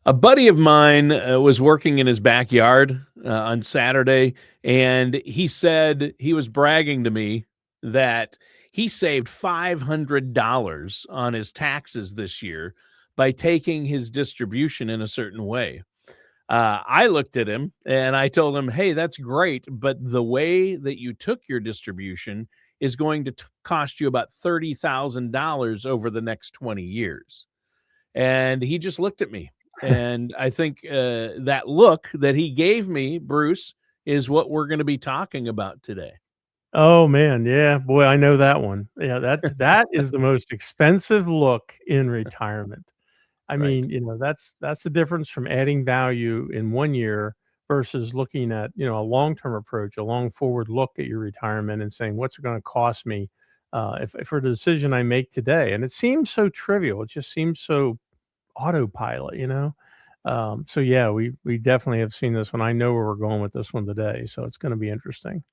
A buddy of mine was working in his backyard on Saturday, and he said he was bragging to me that he saved $500 on his taxes this year by taking his distribution in a certain way. I looked at him and I told him, "Hey, that's great, but the way that you took your distribution is going to cost you about $30,000 over the next 20 years." And he just looked at me. And I think that look that he gave me, Bruce, is what we're going to be talking about today. Oh, man, yeah, boy, I know that one. Yeah, that is the most expensive look in retirement. I Right. mean, that's the difference from adding value in 1 year versus looking at, a long-term approach, a long forward look at your retirement and saying, "What's it gonna cost me, if for the decision I make today?" And it seems so trivial, it just seems so autopilot, you know? So yeah, we definitely have seen this one. I know where we're going with this one today, so it's gonna be interesting.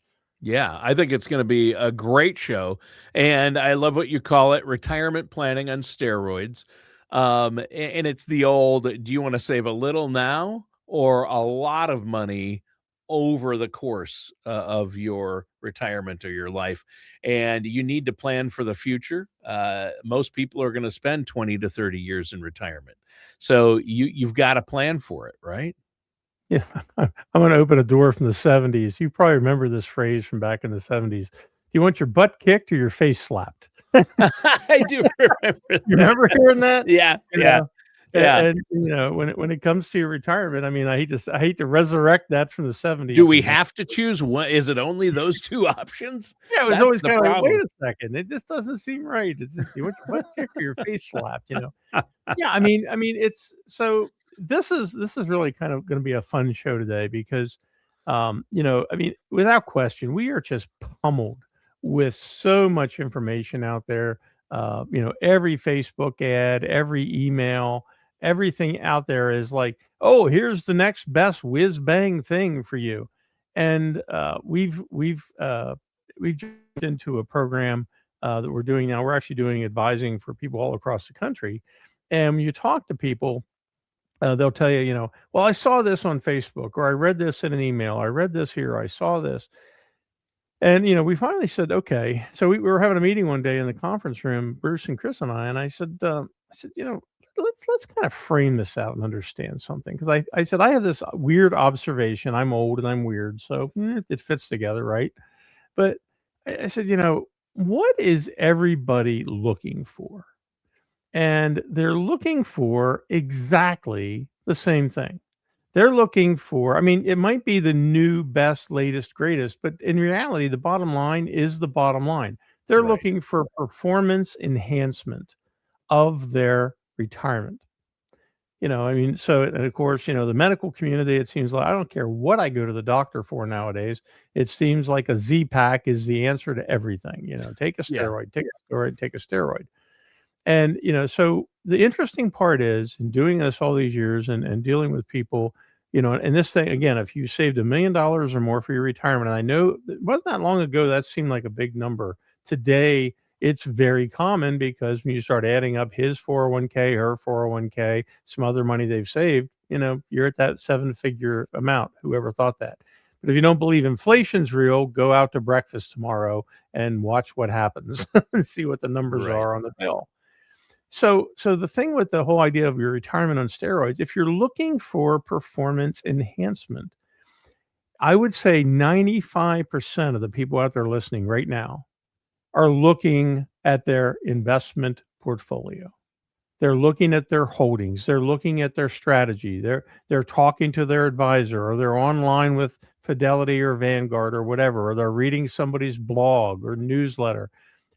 Yeah, I think it's going to be a great show. And I love what you call it, retirement planning on steroids. And it's the old, do you want to save a little now or a lot of money over the course of your retirement or your life? And you need to plan for the future. Most people are going to spend 20 to 30 years in retirement. So you've got to plan for it, right? Yeah, I'm gonna open a door from the '70s. You probably remember this phrase from back in the '70s. "Do you want your butt kicked or your face slapped?" I do remember You that. remember hearing that? Yeah, You yeah, know? yeah. When it comes to your retirement, I mean, I hate to resurrect that from the Do '70s we and have to choose one? Is it only those 2 options? yeah, it was That's always the kinda like, "Wait problem. a second, it just doesn't seem right." It's just, "Do you want your butt kicked or your face slapped?" You know? Yeah, I mean, it's so this is really kind of gonna be a fun show today because, I mean, without question, we are just pummeled with so much information out there. Every Facebook ad, every email, everything out there is like, "Oh, here's the next best whiz bang thing for you." And we've jumped into a program that we're doing now. We're actually doing advising for people all across the country, and when you talk to people, they'll tell you, "Well, I saw this on Facebook, or I read this in an email, I read this here, I saw this." And, we finally said, "Okay." So we were having a meeting one day in the conference room, Bruce and Chris and and I said, let's kind of frame this out and understand something. Cause I said, I have this weird observation. I'm old and I'm weird. So it fits together, right? But I said, what is everybody looking for? And they're looking for exactly the same thing. They're looking for, I mean, it might be the new, best, latest, greatest, but in reality, the bottom line is the bottom line. They're Right. looking for performance enhancement of their retirement. I mean, so, and of course, the medical community, it seems like I don't care what I go to the doctor for nowadays. It seems like a Z pack is the answer to everything. Take a Yeah. steroid, take a steroid, take a steroid. And, so the interesting part is in doing this all these years and dealing with people, and this thing, again, if you saved $1 million or more for your retirement, and I know it wasn't that long ago, that seemed like a big number. Today, it's very common because when you start adding up his 401k, her 401k, some other money they've saved, you're at that seven-figure amount. Whoever thought that? But if you don't believe inflation's real, go out to breakfast tomorrow and watch what happens and see what the numbers Right. are on the bill. So the thing with the whole idea of your retirement on steroids, if you're looking for performance enhancement, I would say 95% of the people out there listening right now are looking at their investment portfolio. They're looking at their holdings, they're looking at their strategy, they're talking to their advisor, or they're online with Fidelity or Vanguard or whatever, or they're reading somebody's blog or newsletter.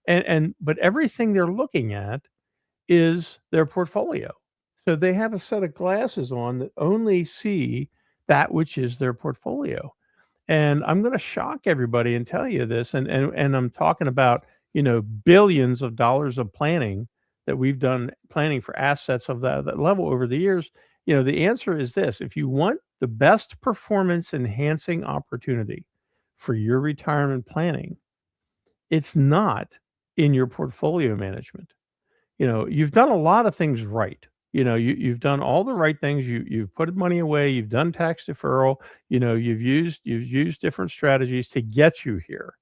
But everything they're looking at is their portfolio. So they have a set of glasses on that only see that which is their portfolio. And I'm going to shock everybody and tell you this, and I'm talking about billions of dollars of planning that we've done planning for assets of that level over the years. The answer is this: if you want the best performance enhancing opportunity for your retirement planning, it's not in your portfolio management. You've done a lot of things right. You've done all the right things. You've put money away. You've done tax deferral. You've used different strategies to get you here.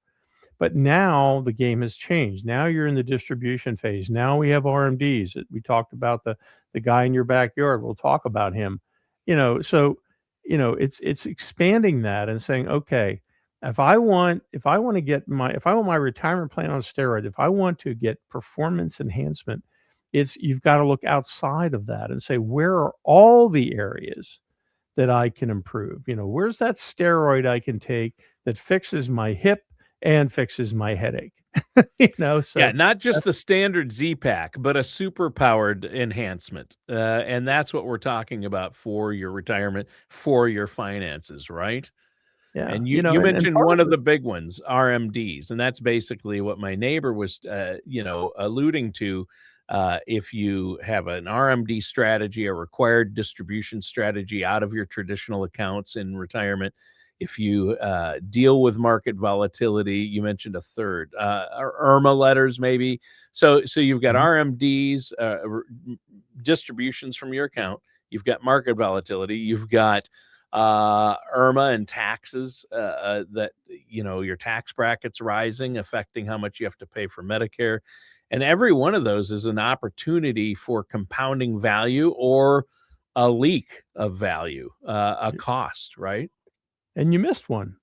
But now the game has changed. Now you're in the distribution phase. Now we have RMDs. We talked about the guy in your backyard. We'll talk about him. So it's expanding that and saying, okay, if I want my retirement plan on steroids, if I want to get performance enhancement, you've got to look outside of that and say, where are all the areas that I can improve? Where's that steroid I can take that fixes my hip and fixes my headache? Yeah, So not just the standard Z-Pack, but a super-powered enhancement. And that's what we're talking about for your retirement, for your finances, right? yeah, And you and mentioned part one of of the big ones, RMDs, and that's basically what my neighbor was, alluding to. If you have an RMD strategy, a required distribution strategy out of your traditional accounts in retirement, if you deal with market volatility, you mentioned a third, IRMAA letters maybe. So you've got Mhm. RMDs, distributions from your account. You've got market volatility. You've got IRMAA and taxes, that your tax bracket's rising, affecting how much you have to pay for Medicare. And every one of those is an opportunity for compounding value or a leak of value, a cost, right? And you missed one.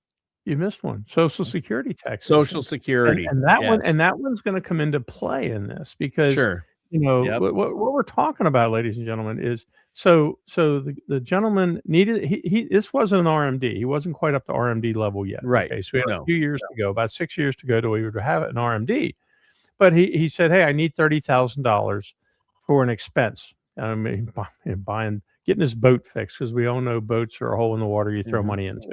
You missed one. Social Security Social taxation. And Security. and that one Yes. and that one's gonna come into play in this because, Sure. Yep. what we're talking about, ladies and gentlemen, is the gentleman needed this wasn't an RMD. He wasn't quite up to RMD level yet. Right. Okay, so we had a No. few years to go, about 6 years to go till we would have an RMD. But he said, "Hey, I need $30,000 for an expense." I mean, getting his boat fixed because we all know boats are a hole in the water you throw Mhm. money into.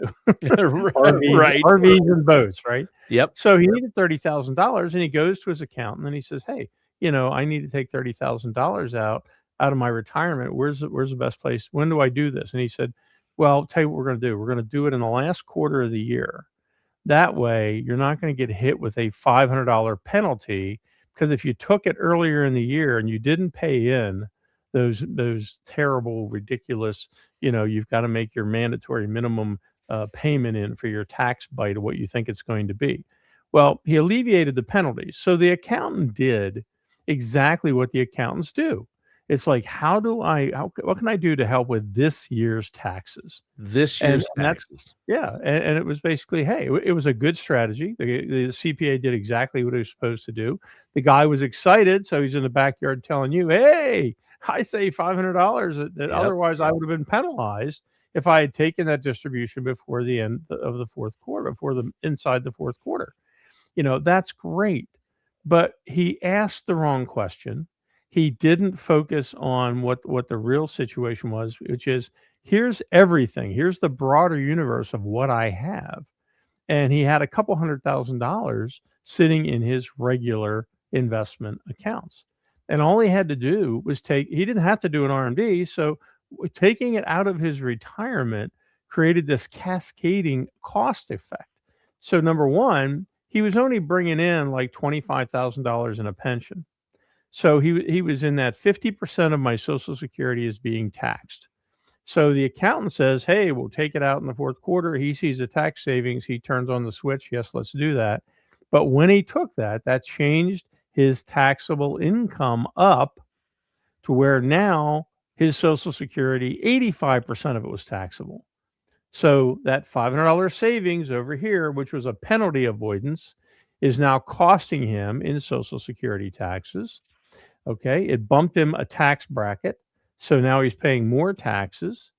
RVs Right. RVs and boats, right? Yep. So he needed $30,000 and he goes to his accountant and he says, "Hey, I need to take $30,000 out of my retirement. Where's the best place? When do I do this?" And he said, "Well, I'll tell you what we're gonna do. We're gonna do it in the last quarter of the year. That way, you're not gonna get hit with a $500 penalty, because if you took it earlier in the year and you didn't pay in those terrible, ridiculous, you've gotta make your mandatory minimum, payment in for your tax bite of what you think it's going to be." Well, he alleviated the penalties. So the accountant did exactly what the accountants do. It's like, what can I do to help with this year's taxes? This And year's that's taxes. yeah, and it was basically, hey, it was a good strategy. The CPA did exactly what he was supposed to do. The guy was excited, so he's in the backyard telling you, "Hey, I saved $500 that Yep. otherwise I would have been penalized if I had taken that distribution before the end of the fourth quarter, inside the fourth quarter." That's great. But he asked the wrong question. He didn't focus on what the real situation was, which is, here's everything. Here's the broader universe of what I have. And he had a couple $100,000 sitting in his regular investment accounts. And all he had to do was he didn't have to do an RMD. So taking it out of his retirement created this cascading cost effect. So number one, he was only bringing in like $25,000 in a pension. So he was in that 50% of my Social Security is being taxed. So the accountant says, "Hey, we'll take it out in the fourth quarter." He sees the tax savings. He turns on the switch. Yes, let's do that. But when he took that changed his taxable income up to where now his Social Security, 85% of it was taxable. So that $500 savings over here, which was a penalty avoidance, is now costing him in Social Security taxes. Okay. It bumped him a tax bracket. So now he's paying more taxes.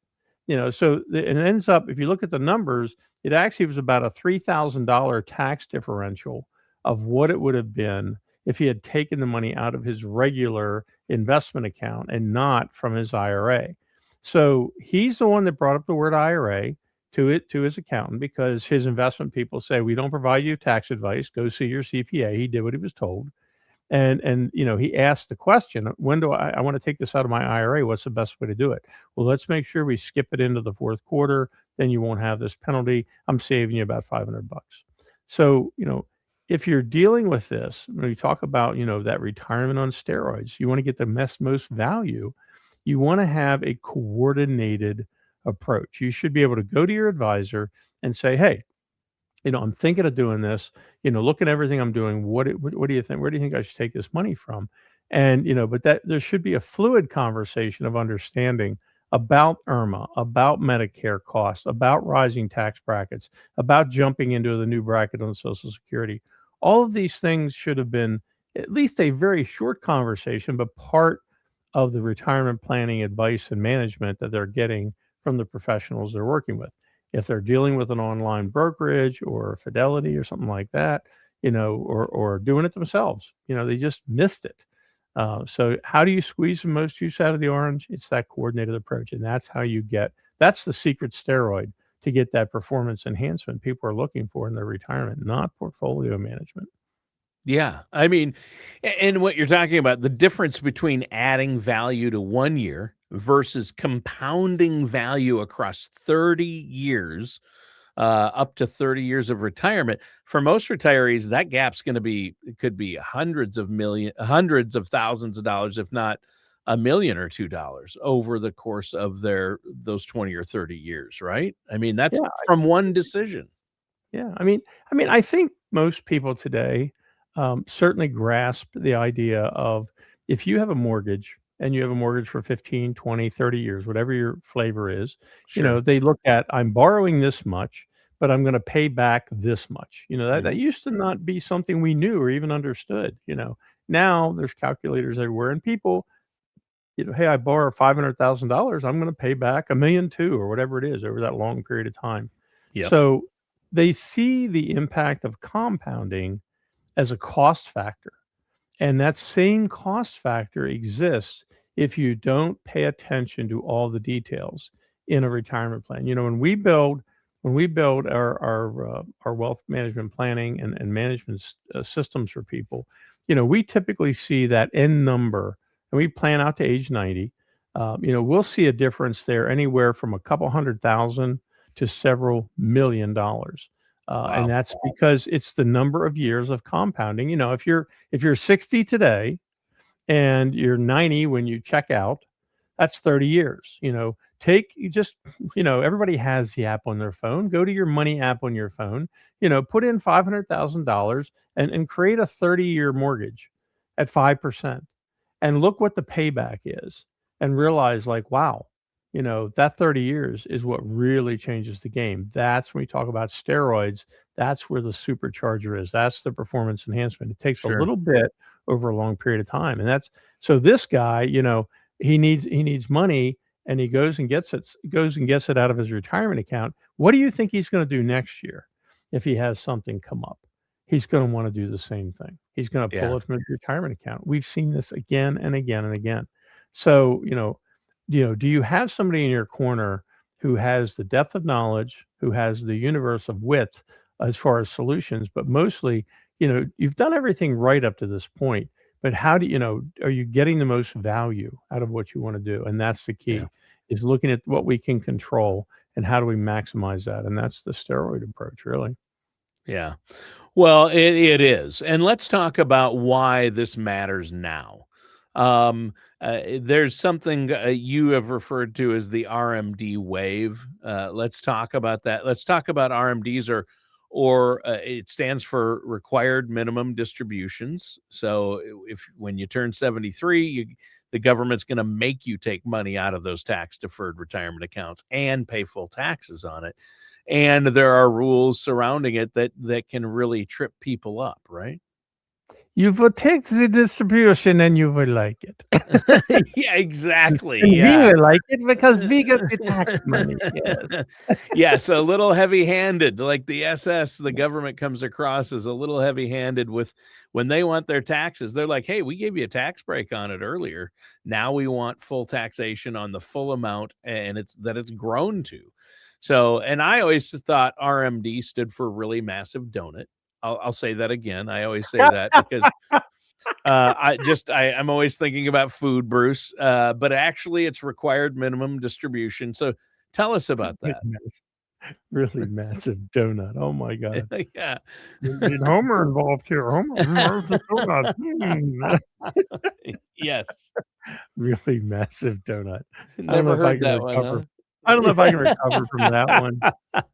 It ends up, if you look at the numbers, it actually was about a $3,000 tax differential of what it would have been if he had taken the money out of his regular investment account and not from his IRA. So he's the one that brought up the word IRA to his accountant, because his investment people say, "We don't provide you tax advice. Go see your CPA." He did what he was told. And he asked the question, "When do I want to take this out of my IRA? What's the best way to do it?" "Well, let's make sure we skip it into the fourth quarter. Then you won't have this penalty. I'm saving you about $500." So, if you're dealing with this, when you talk about, that retirement on steroids, you want to get the most value. You want to have a coordinated approach. You should be able to go to your advisor and say, hey, I'm thinking of doing this, look at everything I'm doing. What do you think? Where do you think I should take this money from? And, but that there should be a fluid conversation of understanding about IRMAA, about Medicare costs, about rising tax brackets, about jumping into the new bracket on Social Security. All of these things should have been at least a very short conversation, but part of the retirement planning advice and management that they're getting from the professionals they're working with. If they're dealing with an online brokerage or Fidelity or something like that, or doing it themselves, they just missed it. So how do you squeeze the most juice out of the orange? It's that coordinated approach. And that's how that's the secret steroid to get that performance enhancement people are looking for in their retirement, not portfolio management. Yeah. I mean, and what you're talking about, the difference between adding value to 1 year versus compounding value across 30 years, up to 30 years of retirement. For most retirees, that gap's going to be, it could be hundreds of thousands of dollars, if not $1 million or $2 over the course of those 20 or 30 years, right? I mean, that's Yeah. from one decision. Yeah. I think most people today certainly grasp the idea of if you have a mortgage and you have a mortgage for 15, 20, 30 years, whatever your flavor is, Sure. they look at I'm borrowing this much, but I'm going to pay back this much. That Mhm. used to not be something we knew or even understood. Now there's calculators everywhere and people, hey, I borrow $500,000, I'm going to pay back $1.2 million or whatever it is over that long period of time. Yep. So they see the impact of compounding as a cost factor. And that same cost factor exists if you don't pay attention to all the details in a retirement plan. When we build our wealth management planning and management systems for people, we typically see that end number, and we plan out to age 90. We'll see a difference there anywhere from a couple $100,000 to several $1 million. And Wow. that's because it's the number of years of compounding. If you're 60 today and you're 90 when you check out, that's 30 years. Everybody has the app on their phone. Go to your money app on your phone, put in $500,000 and create a 30-year mortgage at 5% and look what the payback is and realize like, wow, that 30 years is what really changes the game. That's when we talk about steroids. That's where the supercharger is. That's the performance enhancement. It takes a Sure. little bit over a long period of time. And so this guy, he needs money and he goes and gets it out of his retirement account. What do you think he's going to do next year if he has something come up? He's going to want to do the same thing. He's going to pull Yeah. it from his retirement account. We've seen this again and again and again. So, do you have somebody in your corner who has the depth of knowledge, who has the universe of width as far as solutions, but mostly, you've done everything right up to this point, but how are you getting the most value out of what you want to do? And that's the Yeah. key, is looking at what we can control and how do we maximize that? And that's the steroid approach, really. Yeah. Well, it is. And let's talk about why this matters now. There's something you have referred to as the RMD wave. Let's talk about that. Let's talk about RMDs, or it stands for required minimum distributions. So if when you turn 73, the government's going to make you take money out of those tax deferred retirement accounts and pay full taxes on it. And there are rules surrounding it that can really trip people up, right? You will take the distribution and you will like it. Yeah, exactly. And we Yeah. will like it because we get the tax money. Yes. Yes, a little heavy-handed, like the SS, the government comes across as a little heavy-handed with when they want their taxes. They're like, "Hey, we gave you a tax break on it earlier. Now we want full taxation on the full amount, and it's grown to." So, and I always thought RMD stood for really massive donut. I'll say that again. I always say that because I'm always thinking about food, Bruce. But actually, it's required minimum distribution. So tell us about that. Goodness. Really massive donut. Oh my god. Yeah. Need Homer involved here. Homer, where's the donut? Yes. Really massive donut. I don't know Never if I heard can that one, recover. huh? I don't know if I can recover from that one.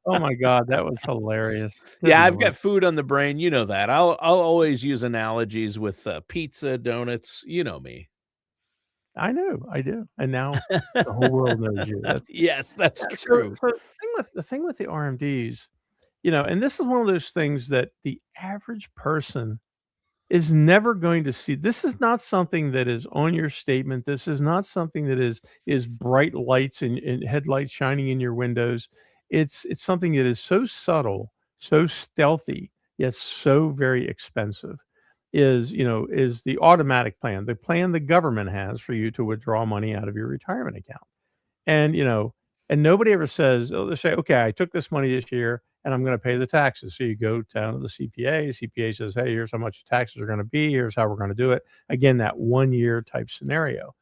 Oh my god, that was hilarious. Good Yeah, I've lord. got food on the brain, you know that. I'll always use analogies with, pizza, donuts, you know me. I know, I do, and now the whole world knows you. That's Yes, that's yeah, so true. so the thing with the RMDs, and this is one of those things that the average person is never going to see. This is not something that is on your statement. This is not something that is bright lights and headlights shining in your windows. It's something that is so subtle, so stealthy, yet so very expensive. Is the automatic plan, the plan the government has for you to withdraw money out of your retirement account. And, and nobody ever says, oh, they say, okay, I took this money this year and I'm going to pay the taxes. So you go down to the CPA. CPA says, hey, here's how much taxes are going to be. Here's how we're going to do it. Again, that 1 year type scenario.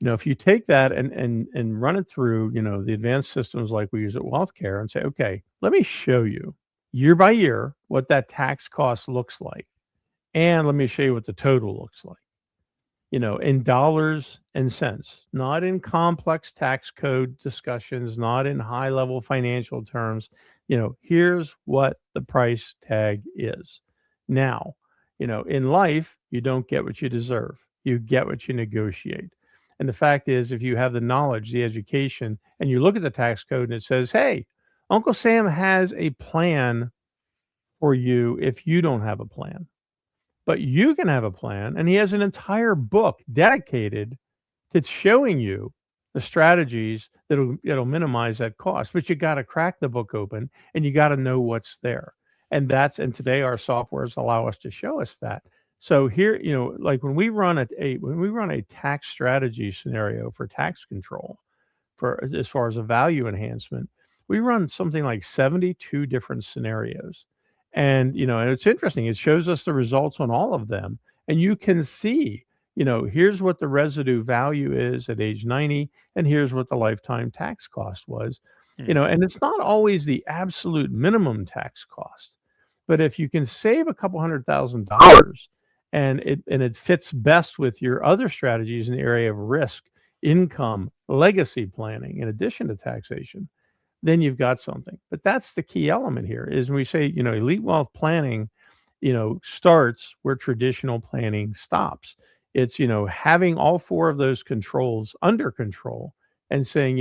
If you take that and run it through, the advanced systems like we use at WealthCare and say, okay, let me show you year by year what that tax cost looks like. And let me show you what the total looks like, in dollars and cents, not in complex tax code discussions, not in high level financial terms. Here's what the price tag is. Now, in life, you don't get what you deserve, you get what you negotiate. And the fact is, if you have the knowledge, the education, and you look at the tax code and it says, hey, Uncle Sam has a plan for you if you don't have a plan, but you can have a plan, and he has an entire book dedicated to showing you the strategies that'll minimize that cost. But you got to crack the book open, and you got to know what's there. And today our softwares allow us to show us that. So here, like when we run a tax strategy scenario for tax control, for as far as a value enhancement, we run something like 72 different scenarios. And it's interesting. It shows us the results on all of them. And you can see, here's what the residue value is at age 90, and here's what the lifetime tax cost was. And it's not always the absolute minimum tax cost. But if you can save a couple $100,000 and it fits best with your other strategies in the area of risk, income, legacy planning, in addition to taxation, then you've got something. But that's the key element here is when we say, elite wealth planning, starts where traditional planning stops. It's, having all four of those controls under control and saying,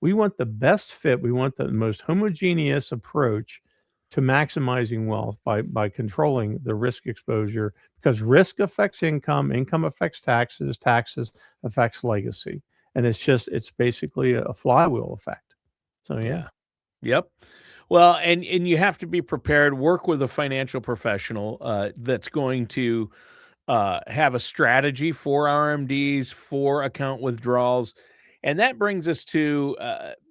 we want the best fit. We want the most homogeneous approach to maximizing wealth by controlling the risk exposure, because risk affects income, income affects taxes, taxes affects legacy. And it's basically a flywheel effect. So, yeah. Yeah. Yep. Well, and you have to be prepared, work with a financial professional that's going to have a strategy for RMDs, for account withdrawals. And that brings us to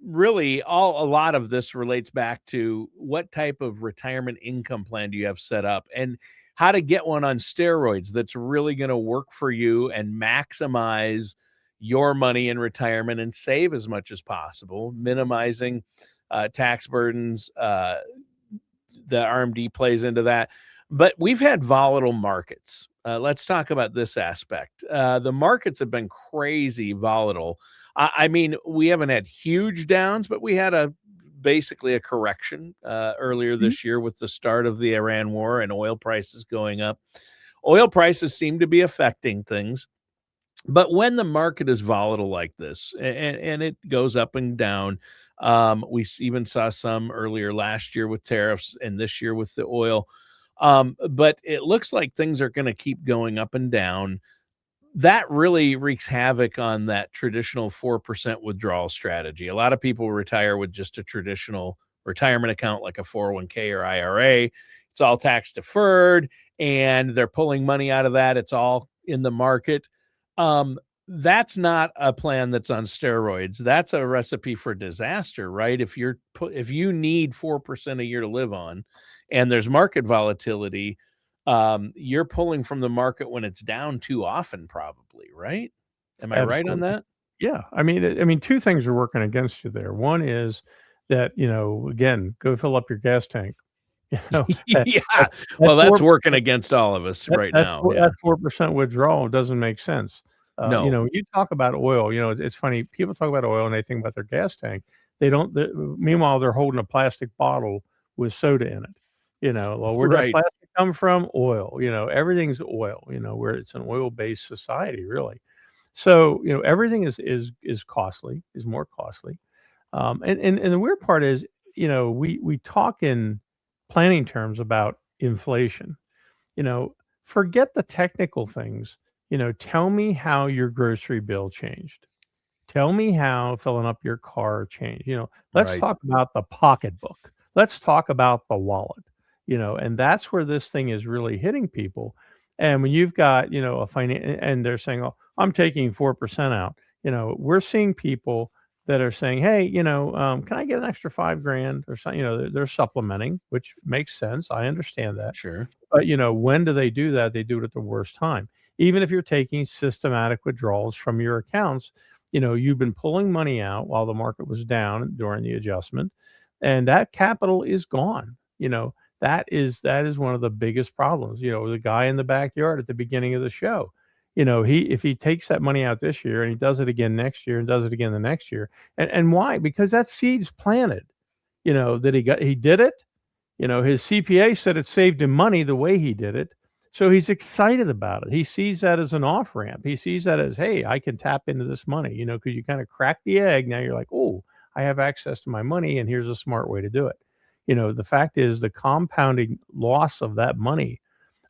really a lot of this relates back to what type of retirement income plan do you have set up and how to get one on steroids that's really going to work for you and maximize your money in retirement and save as much as possible, minimizing tax burdens. The RMD plays into that. But we've had volatile markets. Let's talk about this aspect. The markets have been crazy volatile. I mean, we haven't had huge downs, but we had basically a correction earlier this year with the start of the Iran war and oil prices going up. Oil prices seem to be affecting things. But when the market is volatile like this and it goes up and down, we even saw some earlier last year with tariffs and this year with the oil. But it looks like things are going to keep going up and down. That really wreaks havoc on that traditional 4% withdrawal strategy. A lot of people retire with just a traditional retirement account like a 401k or IRA. It's all tax deferred and they're pulling money out of that. It's all in the market. That's not a plan that's on steroids. That's a recipe for disaster, right? If you need 4% a year to live on and there's market volatility, you're pulling from the market when it's down too often, probably, right? Am I right on Absolutely. that? Yeah. I mean, two things are working against you there. One is that, again, go fill up your gas tank. That Yeah. that that Well, that's 4 working against all of us that right that now. 4 Yeah. that 4% withdrawal doesn't make sense. No. When you talk about oil, it's funny, people talk about oil and they think about their gas tank. They don't meanwhile, they're holding a plastic bottle with soda in it. Well, where'd that Right. plastic come from? Oil, everything's oil, where it's an oil-based society, really. So, everything is costly, is more costly. And the weird part is, we talk in planning terms about inflation. You know, Forget the technical things. Tell me how your grocery bill changed. Tell me how filling up your car changed. Let's Right. talk about the pocketbook. Let's talk about the wallet. And that's where this thing is really hitting people. And when you've got, a finance, and they're saying, "Oh, I'm taking 4% out." We're seeing people that are saying, "Hey, can I get an extra 5 grand or something?" They're supplementing, which makes sense. I understand that. Sure. But, when do they do that? They do it at the worst time. Even if you're taking systematic withdrawals from your accounts, you've been pulling money out while the market was down during the adjustment, and that capital is gone. That is one of the biggest problems. The guy in the backyard at the beginning of the show, if he takes that money out this year and he does it again next year and does it again the next year, and why? Because that seed's planted. That he did it. His CPA said it saved him money the way he did it. So he's excited about it. He sees that as an off ramp. He sees that as, hey, I can tap into this money, because you kind of crack the egg. Now you're like, oh, I have access to my money, and here's a smart way to do it. The fact is, the compounding loss of that money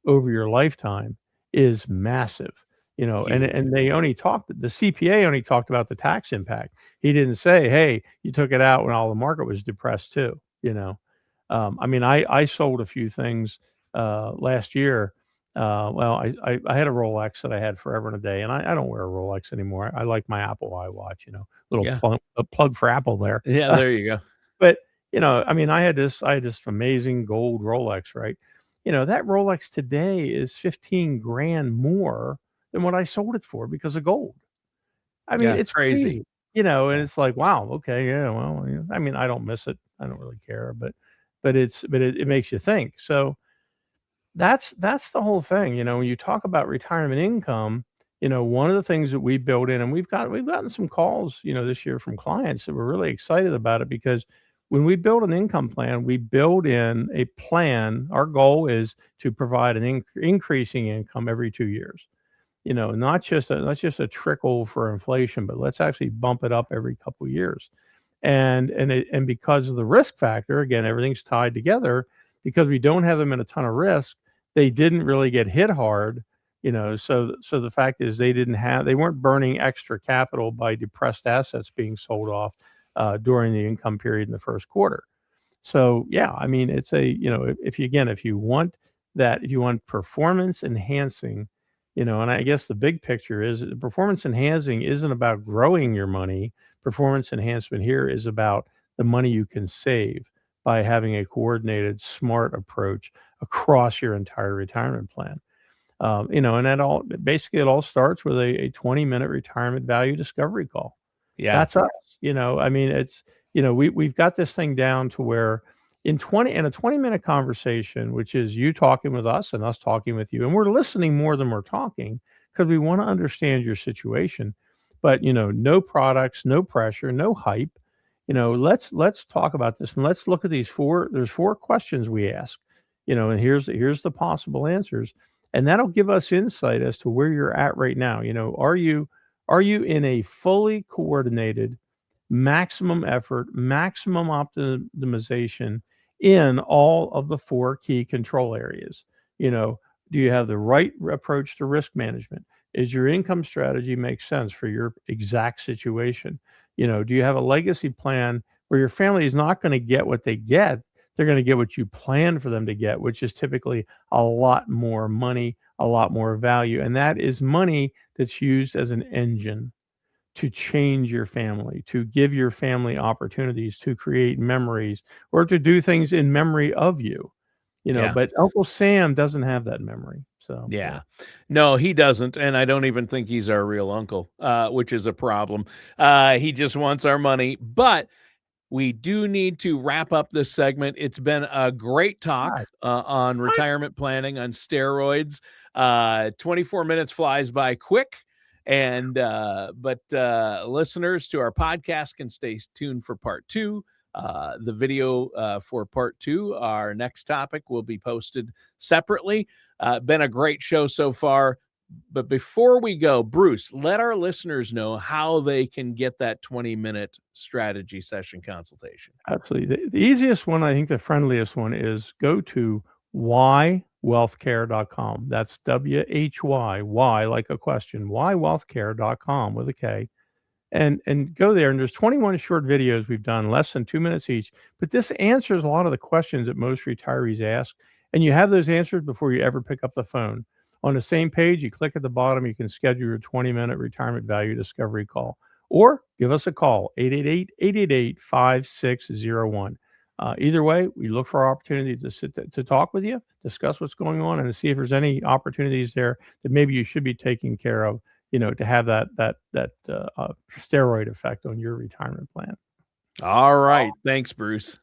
over your lifetime is massive. And Huge. and the CPA only talked about the tax impact. He didn't say, hey, you took it out when all the market was depressed too. I mean, I sold a few things last year. Well, I had a Rolex that I had forever and a day, and I don't wear a Rolex anymore. I like my Apple iWatch. Little Yeah. plug for Apple there. Yeah. There you go. But I mean, I had this amazing gold Rolex, right? That Rolex today is 15 grand more than what I sold it for because of gold. I mean, Yeah. it's Crazy. crazy, and Yeah. it's like, wow, okay, yeah, well, I mean, I don't miss it. I don't really care, but it makes you think. So that's the whole thing. When you talk about retirement income, one of the things that we build in, and we've gotten some calls, this year from clients that were really excited about it because when we build an income plan, we build in a plan. Our goal is to provide an increasing income every 2 years. Not just a trickle for inflation, but let's actually bump it up every couple years. And because of the risk factor, again, everything's tied together. Because we don't have them in a ton of risk, they didn't really get hit hard. So the fact is they weren't burning extra capital by depressed assets being sold off during the income period in the first quarter. So yeah, I mean, it's a if you want performance enhancing, and I guess the big picture is performance enhancing isn't about growing your money. Performance enhancement here is about the money you can save by having a coordinated, smart approach across your entire retirement plan. And it all starts with a 20-minute retirement value discovery call. Yeah. That's us. I mean, we've got this thing down to where in a 20-minute conversation, which is you talking with us and us talking with you, and we're listening more than we're talking because we want to understand your situation. But no products, no pressure, no hype. Let's talk about this and let's look at there's 4 questions we ask, and here's the possible answers. And that'll give us insight as to where you're at right now. Are you in a fully coordinated, maximum effort, maximum optimization in all of the 4 key control areas? Do you have the right approach to risk management? Is your income strategy make sense for your exact situation? Do you have a legacy plan where your family is not going to get what they get? They're going to get what you plan for them to get, which is typically a lot more money, a lot more value. And that is money that's used as an engine to change your family, to give your family opportunities, to create memories, or to do things in memory of you. Yeah. But Uncle Sam doesn't have that memory. So, yeah. Yeah. No, he doesn't, and I don't even think he's our real uncle, which is a problem. He just wants our money, but we do need to wrap up this segment. It's been a great talk Right. on retirement planning on steroids. 24 minutes flies by quick. And but listeners to our podcast can stay tuned for part 2. The video for part 2, our next topic, will be posted separately. Been a great show so far. But before we go, Bruce, let our listeners know how they can get that 20-minute strategy session consultation. Absolutely. The easiest one, I think the friendliest one, is go to whywealthcare.com. That's WHY, why like a question, whywealthcare.com with a K. And go there, and there's 21 short videos we've done, less than 2 minutes each. But this answers a lot of the questions that most retirees ask, and you have those answers before you ever pick up the phone. On the same page, you click at the bottom, you can schedule your 20-minute retirement value discovery call, or give us a call, 888-888-5601. Either way, we look for opportunity to talk with you, discuss what's going on, and to see if there's any opportunities there that maybe you should be taking care of, to have that steroid effect on your retirement plan. All right. Thanks, Bruce.